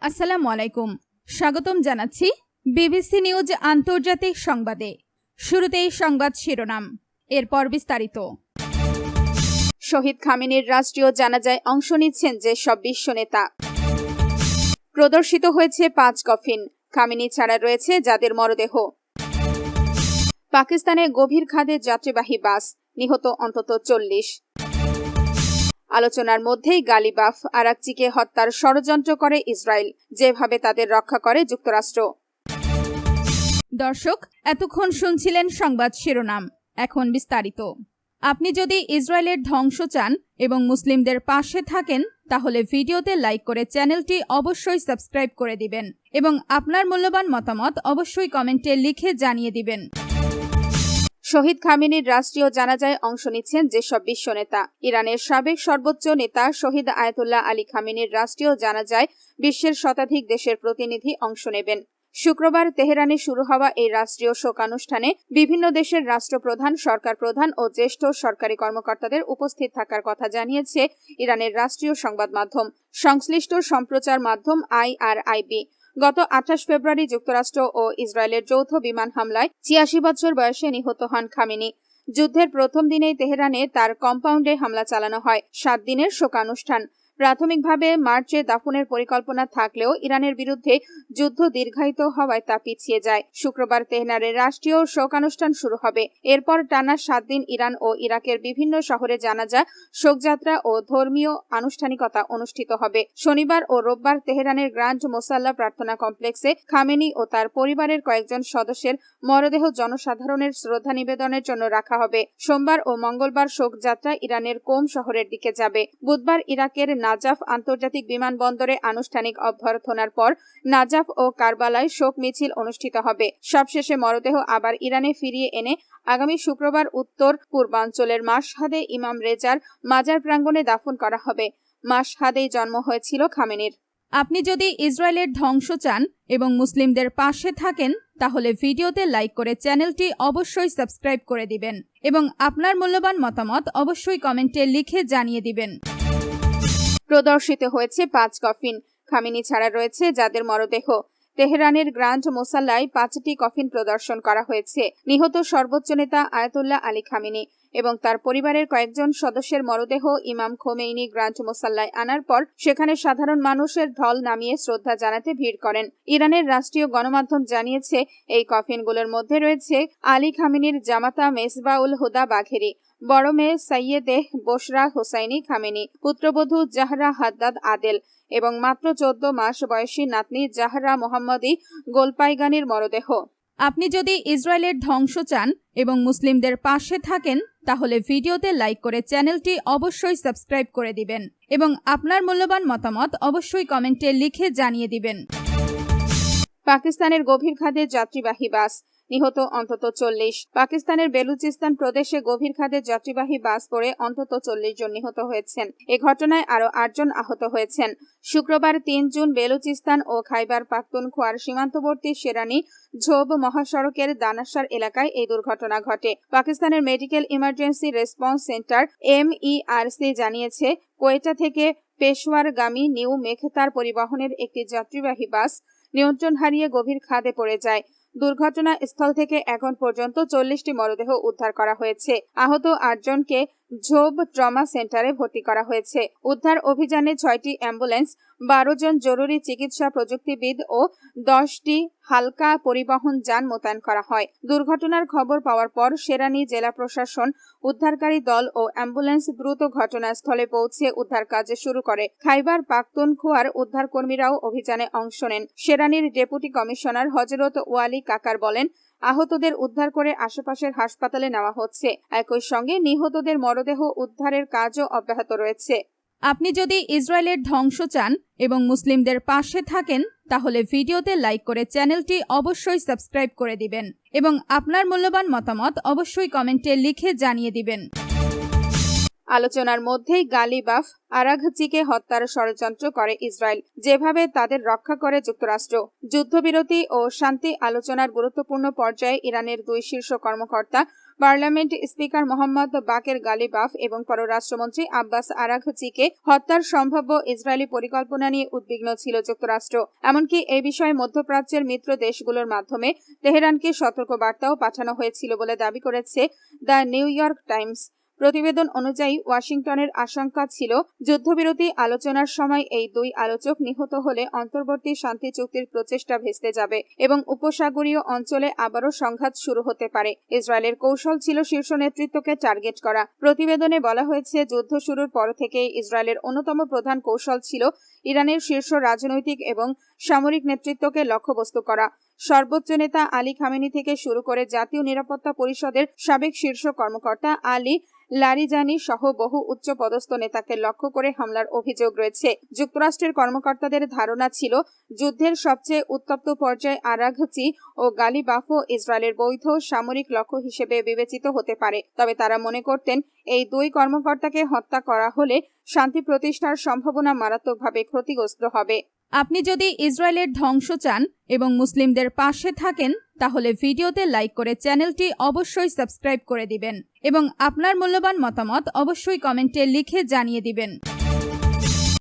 আসসালামু আলাইকুম। স্বাগতম জানাচ্ছি বিবিসি নিউজ আন্তর্জাতিক সংবাদে। শুরুতেই সংবাদ শিরোনাম, এরপর বিস্তারিত। শহীদ খামেনির রাষ্ট্রীয় জানাজায় অংশ নিচ্ছেন যেসব বিশ্ব নেতা। প্রদর্শিত হয়েছে 5 কফিন, খামেনি ছাড়া রয়েছে যাদের মরদেহ। পাকিস্তানে গভীর খাদে যাত্রীবাহী বাস, নিহত অন্তত 40। আলোচনার মধ্যেই গালিবাফ আরাকচিকে হত্যার ষড়যন্ত্র করে ইসরায়েল, যেভাবে তাদের রক্ষা করে যুক্তরাষ্ট্র। দর্শক, এতক্ষণ শুনছিলেন সংবাদ শিরোনাম, এখন বিস্তারিত। আপনি যদি ইসরায়েলের ধ্বংস চান এবং মুসলিমদের পাশে থাকেন, তাহলে ভিডিওতে লাইক করে চ্যানেলটি অবশ্যই সাবস্ক্রাইব করে দিবেন এবং আপনার মূল্যবান মতামত অবশ্যই কমেন্টে লিখে জানিয়ে দিবেন। শহীদ খামেনির রাষ্ট্রীয় জানাজায় অংশ নিচ্ছেন যেসব বিশ্ব নেতা। ইরানের সাবেক সর্বোচ্চ নেতা শহীদ আয়াতুল্লাহ আলী খামেনির রাষ্ট্রীয় জানাজায় বিশ্বের শতাধিক দেশের প্রতিনিধি অংশ নেবেন। শুক্রবার তেহরানে শুরু হওয়া এই রাষ্ট্রীয় শোকানুষ্ঠানে বিভিন্ন দেশের রাষ্ট্রপ্রধান, সরকার প্রধান ও জ্যেষ্ঠ সরকারি কর্মকর্তাদের উপস্থিত থাকার কথা জানিয়েছে ইরানের রাষ্ট্রীয় সংবাদ মাধ্যম। সংশ্লিষ্ট সম্প্রচার মাধ্যম IRIB গত 28 ফেব্রুয়ারি যুক্তরাষ্ট্র ও ইসরায়েলের যৌথ বিমান হামলায় 86 বছর বয়সে নিহত হন খামেনি। যুদ্ধের প্রথম দিনেই তেহরানে তার কম্পাউন্ডে হামলা চালানো হয়। 7 দিনের শোকানুষ্ঠান। প্রাথমিকভাবে মার্চে দাফনের পরিকল্পনা থাকলেও ইরানের বিরুদ্ধে যুদ্ধ দীর্ঘায়িত হওয়ায় তা পিছিয়ে যায়। শুক্রবার তেহরানের রাষ্ট্রীয় শোকানুষ্ঠান শুরু হবে। এরপর টানা 7 দিন ইরান ও ইরাকের বিভিন্ন শহরে জানাজা, শোকযাত্রা ও ধর্মীয় আনুষ্ঠানিকতা অনুষ্ঠিত হবে। শনিবার ও রোববার তেহরানের গ্র্যান্ড মোসাল্লা প্রার্থনা কমপ্লেক্সে খামেনি ও তার পরিবারের কয়েকজন সদস্যের মরদেহ জনসাধারণের শ্রদ্ধা নিবেদনের জন্য রাখা হবে। সোমবার ও মঙ্গলবার শোকযাত্রা ইরানের কোম শহরের দিকে যাবে। বুধবার ইরাকের নাজাফ আন্তর্জাতিক বিমানবন্দরে আনুষ্ঠানিক অভ্যর্থনার পর নাজাফ ও কারবালায় শোক মিছিল অনুষ্ঠিত হবে। সবশেষে মরদেহ আবার ইরানে ফিরিয়ে এনে আগামী শুক্রবার উত্তর পূর্বাঞ্চলের মাশহাদে ইমাম রেজার মাজার প্রাঙ্গণে দাফন করা হবে। মাশহাদেই জন্ম হয়েছিল খামেনির। আপনি যদি ইসরায়েলের ধ্বংস চান এবং মুসলিমদের পাশে থাকেন, তাহলে ভিডিওতে লাইক করে চ্যানেলটি অবশ্যই সাবস্ক্রাইব করে দিবেন এবং আপনার মূল্যবান মতামত অবশ্যই কমেন্টে লিখে জানিয়ে দিবেন। প্রদর্শিত হয়েছে 5 কফিন, খামেনি ছাড়া রয়েছে যাদের মরদেহ। তেহরানের গ্র্যান্ড মোসাল্লায় 5টি কফিন প্রদর্শন করা হয়েছে। নিহত সর্বোচ্চ নেতা আয়াতুল্লাহ আলী খামেনি এবং তার পরিবারের কয়েকজন সদস্যের মরদেহ ইমাম খোমেইনি গ্র্যান্ড মোসাল্লায় আনার পর সেখানে সাধারণ মানুষের ঢল নামিয়ে শ্রদ্ধা জানাতে ভিড় করেন। ইরানের রাষ্ট্রীয় গণমাধ্যম জানিয়েছে এই কফিনগুলোর মধ্যে রয়েছে আলী খামেনির জামাতা মেসবাউল হুদা বাঘেরি, বড় মেয়ে সৈয়দে বশরা হোসাইনি খামেনি, পুত্রবধূ জাহরা হাদ্দাদ আদেল এবং মাত্র 14 মাস বয়সী নাতনি জাহরা মোহাম্মদী গোলপাইগানির মরদেহ। আপনি যদি ইসরায়েলের ধ্বংস চান এবং মুসলিমদের পাশে থাকেন, তাহলে ভিডিওতে লাইক করে চ্যানেলটি অবশ্যই সাবস্ক্রাইব করে দিবেন এবং আপনার মূল্যবান মতামত অবশ্যই কমেন্টে লিখে জানিয়ে দিবেন। পাকিস্তানের গভীর খাদে যাত্রীবাহী বাস, নিহত অন্তত 40। পাকিস্তানের বেলুচিস্তান প্রদেশে গভীর খাদে যাত্রীবাহী বাস পড়ে অন্তত 40 জন নিহত হয়েছেন। এ ঘটনায় আরও 8 জন আহত হয়েছেন। শুক্রবার 3 জুন বেলুচিস্তান ও খাইবার পাখতুনখোয়ার সীমান্তবর্তী শেরানি ঝোব মহাসড়কের দানাসার এলাকায় এই দুর্ঘটনা ঘটে। পাকিস্তানের medical emergency response centre MERC জানিয়েছে, কোয়েটা থেকে পেশওয়ারগামী নিউ মেখতার পরিবহনের একটি যাত্রীবাহী বাস নিয়ন্ত্রণ হারিয়ে গভীর খাদে পড়ে যায়। দুর্ঘটনাস্থল থেকে এখন পর্যন্ত 40টি মরদেহ উদ্ধার করা হয়েছে। আহত 8 জনকে ঝোব ট্রমা সেন্টারে ভর্তি করা হয়েছে। উদ্ধার অভিযানে 6টি অ্যাম্বুলেন্স, 12 জন জরুরি চিকিৎসা প্রযুক্তিবিদ ও 10টি হালকা পরিবহন যান মোতায়েন করা হয়। দুর্ঘটনার খবর পাওয়ার পর শেরানি জেলা প্রশাসন, উদ্ধারকারী দল ও অ্যাম্বুলেন্স দ্রুত ঘটনাস্থলে পৌঁছে উদ্ধার কাজ শুরু করে। খাইবার পাখতুনখোয়ার উদ্ধারকর্মীরাও অভিযানে অংশ নেন। শেরানির ডেপুটি কমিশনার হযরত ওয়ালি কাকার বলেন, আহতদের উদ্ধার করে আশেপাশের হাসপাতালে নেওয়া হচ্ছে। একই সঙ্গে নিহতদের মরদেহ উদ্ধারের কাজও অব্যাহত রয়েছে। আপনি যদি ইসরায়েলের ধ্বংস চান এবং মুসলিমদের পাশে থাকেন, তাহলে ভিডিওতে লাইক করে চ্যানেলটি অবশ্যই সাবস্ক্রাইব করে দিবেন এবং আপনার মূল্যবান মতামত অবশ্যই কমেন্টে লিখে জানিয়ে দিবেন। আলোচনার মধ্যেই গালিবাফ আরাঘচিকে হত্যার ষড়যন্ত্র করে ইসরায়েল, যেভাবে তাদের রক্ষা করে যুক্তরাষ্ট্র। যুদ্ধবিরতি ও শান্তি আলোচনার গুরুত্বপূর্ণ পর্যায়ে ইরানের 2 শীর্ষ কর্মকর্তা পার্লামেন্ট স্পিকার মোহাম্মদ বাকের গালিবাফ এবং পররাষ্ট্রমন্ত্রী আব্বাস আরাঘচিকে হত্যার সম্ভাব্য ইসরায়েলি পরিকল্পনা নিয়ে উদ্বিগ্ন ছিল যুক্তরাষ্ট্র। এমনকি এই বিষয়ে মধ্যপ্রাচ্যের মিত্র দেশগুলোর মাধ্যমে তেহরানকে সতর্ক বার্তাও পাঠানো হয়েছিল বলে দাবি করেছে দ্য নিউ ইয়র্ক টাইমস। প্রতিবেদন অনুযায়ী ওয়াশিংটনের আশঙ্কা ছিল যুদ্ধবিরতি আলোচনার সময় এই দুই আলোচক নিহত হলে অন্তর্বর্তী শান্তি চুক্তির প্রচেষ্টা ভেস্তে যাবে এবং উপসাগরীয় অঞ্চলে আবারও সংঘাত শুরু হতে পারে। ইসরায়েলের কৌশল ছিল শীর্ষ নেতৃত্বকে টার্গেট করা। প্রতিবেদনে বলা হয়েছে, যুদ্ধ শুরুর পর থেকে ইসরায়েলের অন্যতম প্রধান কৌশল ছিল ইরানের শীর্ষ রাজনৈতিক এবং সামরিক নেতৃত্বকে লক্ষ্যবস্তু করা। সর্বোচ্চ নেতা আলী খামেনি থেকে শুরু করে জাতীয় নিরাপত্তা পরিষদের সাবেক শীর্ষ কর্মকর্তা আলী লারিজানি সহ বহু উচ্চপদস্থ নেতাকে লক্ষ্য করে হামলার অভিযোগ রয়েছে। যুক্তরাষ্ট্রের কর্মকর্তাদের ধারণা ছিল যুদ্ধের সবচেয়ে উত্তপ্ত পর্যায়ে আরাঘচি ও গালিবাফও ইসরায়েলের বৈধ সামরিক লক্ষ্য হিসেবে বিবেচিত হতে পারে। তবে তারা মনে করতেন এই দুই কর্মকর্তাকে হত্যা করা হলে শান্তি প্রতিষ্ঠার সম্ভাবনা মারাত্মকভাবে ক্ষতিগ্রস্ত হবে। আপনি যদি ইসরায়েলের ধ্বংস চান এবং মুসলিমদের পাশে থাকেন তাহলে ভিডিওতে লাইক করে চ্যানেলটি অবশ্যই সাবস্ক্রাইব করে দিবেন এবং আপনার মূল্যবান মতামত অবশ্যই কমেন্টে লিখে জানিয়ে দিবেন।